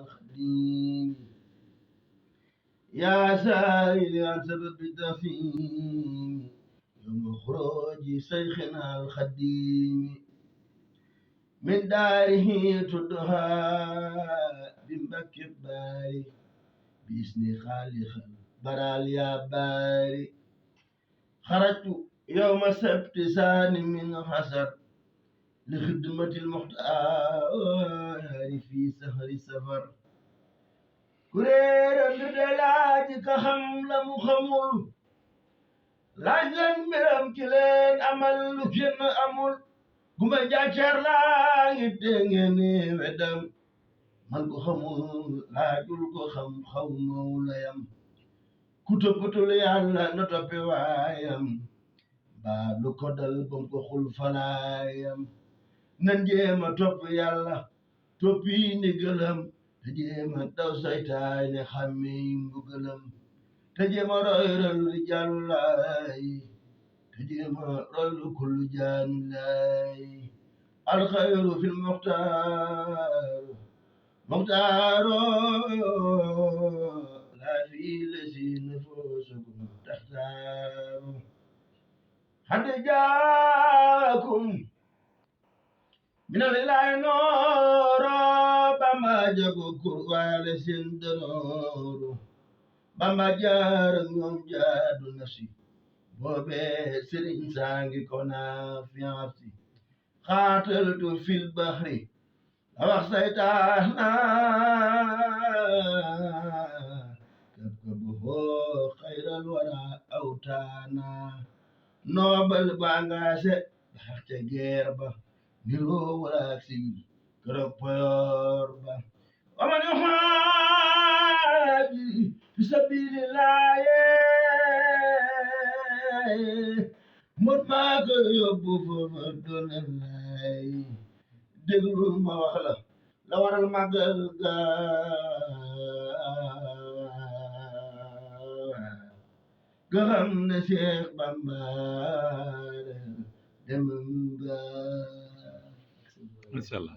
الخديم يا سائل عن سبب الدفين يوم خروج شيخنا الخديم من داره تدها بمبكي باري باسم خالق البرال يا باري خرجت يوم السبت ثاني من حسر لخدمة المختار في سهر سفر كرير الدلاج كخم لمخمول لاجن مرم كلين أمل لكن أمول gumba jaacar laa ngi dégg ni weddam man ko xamul laajul ko xam xaw maw layam ku toppatul yàlla na toppi waayam baa lu ko dal bam ko xul falaayam nan jéema topp yàlla toppi ndigalam te jéema daw saytaane xàmmi mbugalam te jéema roy lu jàllulaay te jéema roy lu kullu jaanilaay الخير في المختار لا في الذي نفوسكم تختار حد جاءكم من الإله نور بما جاكم وعلى سندنور بما جار يوم جاد نفسي بوبي سرين سانغي كنا في عرسي قاتلت في البحر وأخسيتنا كبكبه خير الورى أوتانا نوبل بانغاسي بحث جيربا نيرو ولا سيل كربوربا ومن يحاجي في سبيل الله mot maa ko yóbbu foofa doon lay déglu ma wax la waral màggal ga nga xam ne Cheikh Bamba demam ga. Masha Allah.